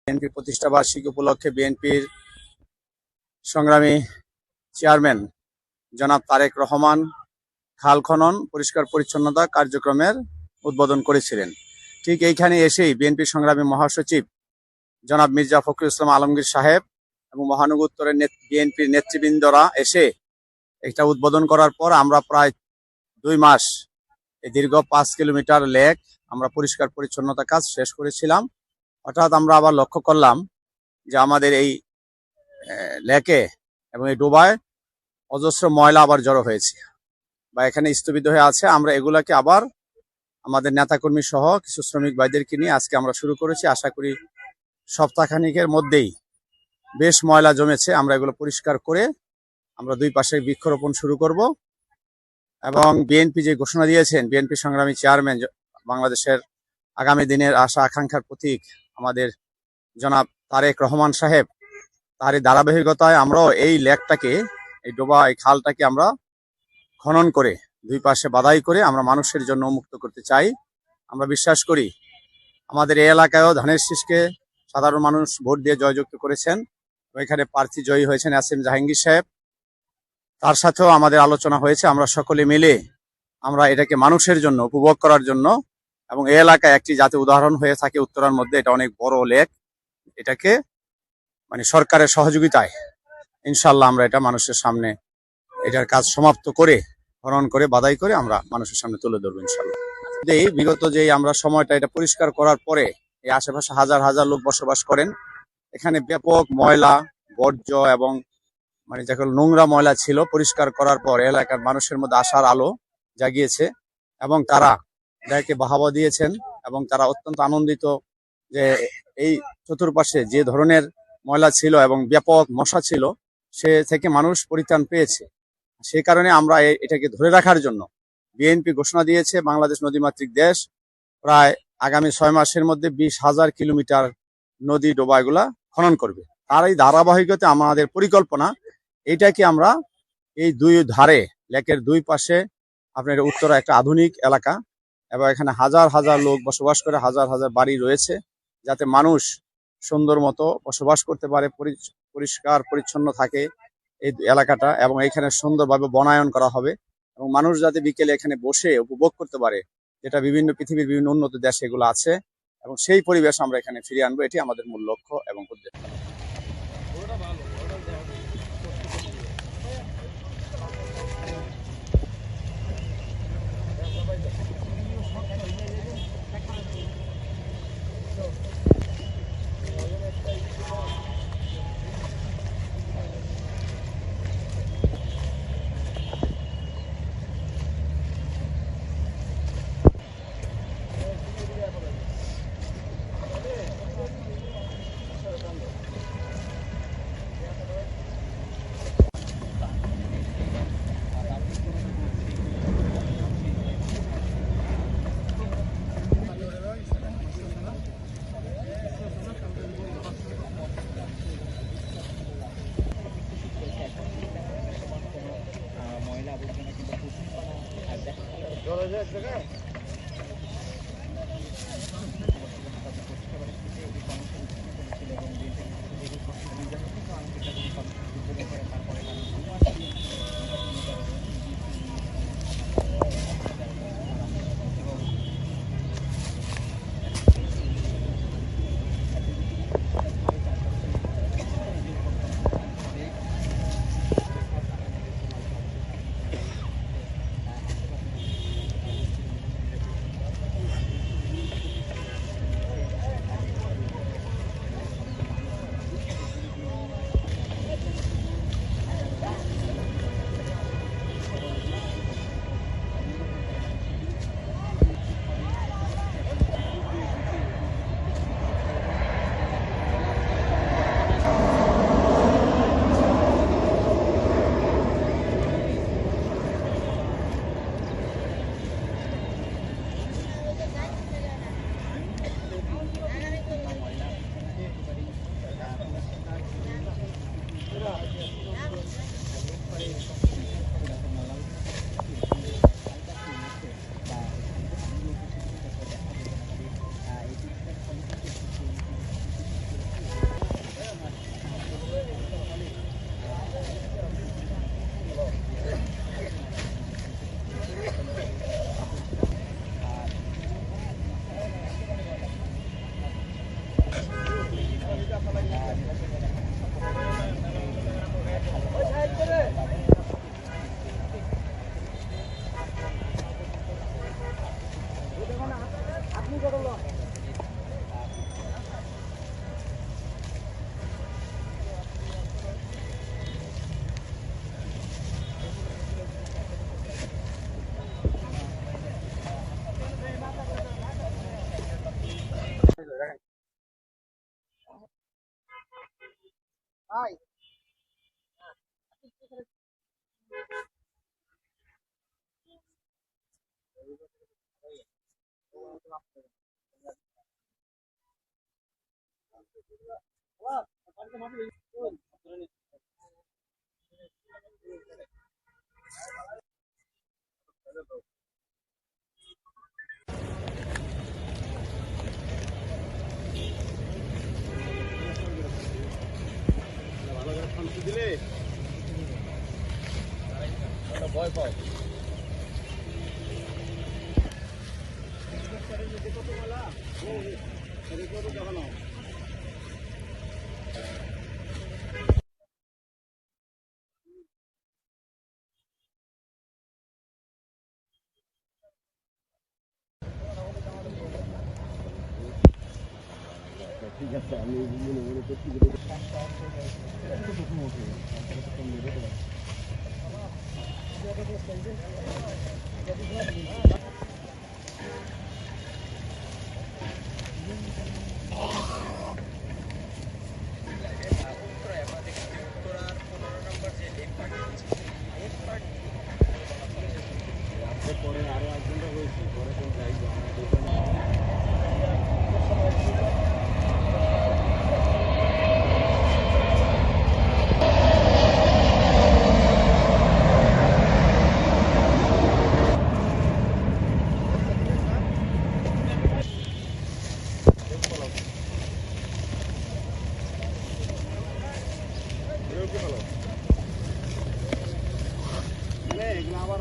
বিএনপির প্রতিষ্ঠা বার্ষিকী উপলক্ষে বিএনপির সংগ্রামী চেয়ারম্যান জনাব তারেক রহমান খাল খনন পরিষ্কার পরিচ্ছন্নতা কার্যক্রমের উদ্বোধন করেছিলেন। ঠিক এইখানে এসেই বিএনপির সংগ্রামী মহাসচিব জনাব মির্জা ফখরুল ইসলাম আলমগীর সাহেব এবং মহানগর উত্তরের বিএনপির নেতৃবৃন্দরা এসে এটা উদ্বোধন করার পর আমরা প্রায় 2 মাস এই দীর্ঘ 5 কিলোমিটার লেক আমরা পরিষ্কার পরিচ্ছন্নতা কাজ শেষ করেছিলাম। হঠাৎ আমরা আবার লক্ষ্য করলাম যে আমাদের এই লেকে এবং এই ডোবায় অজস্র ময়লা আবার জড়ো হয়েছে বা এখানে স্থগিত হয়ে আছে। আমরা এগুলাকে আবার আমাদের নেতাকর্মী সহ কিছু শ্রমিক ভাইদেরকে নিয়ে আজকে আমরা শুরু করেছি। আশা করি সপ্তাহখানিকের মধ্যেই বেশ ময়লা জমেছে, আমরা এগুলো পরিষ্কার করে আমরা 2 পাশে বৃক্ষরোপণ শুরু করব। এবং বিএনপি যে ঘোষণা দিয়েছেন, বিএনপি সংগ্রামী চেয়ারম্যান বাংলাদেশের আগামী দিনের আশা আকাঙ্ক্ষার প্রতীক আমাদের জনাব তারেক রহমান সাহেব, তারই ধারাবাহিকতায় আমরাও এই লেকটাকে, এই ডোবা, এই খালটাকে আমরা খনন করে 2 পাশে বাধাই করে আমরা মানুষের জন্য উন্মুক্ত করতে চাই। আমরা বিশ্বাস করি আমাদের এই এলাকায়ও ধানের শীষকে সাধারণ মানুষ ভোট দিয়ে জয়যুক্ত করেছেন। ওইখানে প্রার্থী জয়ী হয়েছেন আসিম জাহাঙ্গীর সাহেব, তার সাথেও আমাদের আলোচনা হয়েছে। আমরা সকলে মিলে আমরা এটাকে মানুষের জন্য উপভোগ করার জন্য, এবং এই এলাকায় একটি যাতে উদাহরণ হয়ে থাকে উত্তরার মধ্যে, এটা অনেক বড় লেক, এটাকে সরকারের সহযোগিতায় ইনশাল্লাহ আমরা এটা মানুষের সামনে এটার কাজ সমাপ্ত করে খনন করে বাধাই করে আমরা মানুষের সামনে তুলে ধরবো ইনশাল্লাহ। এই বিগত যে আমরা সময়টা এটা পরিষ্কার করার পরে এই আশেপাশে হাজার হাজার লোক বসবাস করেন। এখানে ব্যাপক ময়লা বর্জ্য এবং যেগুলো নোংরা ময়লা ছিল, পরিষ্কার করার পর এলাকার মানুষের মধ্যে আশার আলো জাগিয়েছে এবং তারা এটাকে বাহবা দিয়েছেন এবং তারা অত্যন্ত আনন্দিত যে এই চতুর্পাশে যে ধরনের ময়লা ছিল এবং ব্যাপক মশা ছিল সে থেকে মানুষ পরিত্রাণ পেয়েছে। সেই কারণে আমরা এটাকে ধরে রাখার জন্য বিএনপি ঘোষণা দিয়েছে বাংলাদেশ নদীমাতৃক দেশ, প্রায় আগামী 6 মাসের মধ্যে 20,000 কিলোমিটার নদী ডোবা এগুলা খনন করবে। তার এই ধারাবাহিকতা আমাদের পরিকল্পনা এইটাকে আমরা এই 2 ধারে লেকের 2 পাশে আপনার উত্তরা একটা আধুনিক এলাকা এবং এখানে হাজার হাজার লোক বসবাস করে, হাজার হাজার বাড়ি রয়েছে, যাতে মানুষ সুন্দর মতো বসবাস করতে পারে, পরিষ্কার পরিচ্ছন্ন থাকে এই এলাকাটা, এবং এখানে সুন্দরভাবে বনায়ন করা হবে এবং মানুষ যাতে বিকেলে এখানে বসে উপভোগ করতে পারে, যেটা পৃথিবীর বিভিন্ন উন্নত দেশে এগুলো আছে, এবং সেই পরিবেশ আমরা এখানে ফিরিয়ে আনবো। এটি আমাদের মূল লক্ষ্য এবং উদ্দেশ্য। ভয় পাও ঠিক আছে আমি মনে মনে করছি পরে আরো 1 ঘন্টা হয়েছে পরে কোন যাইব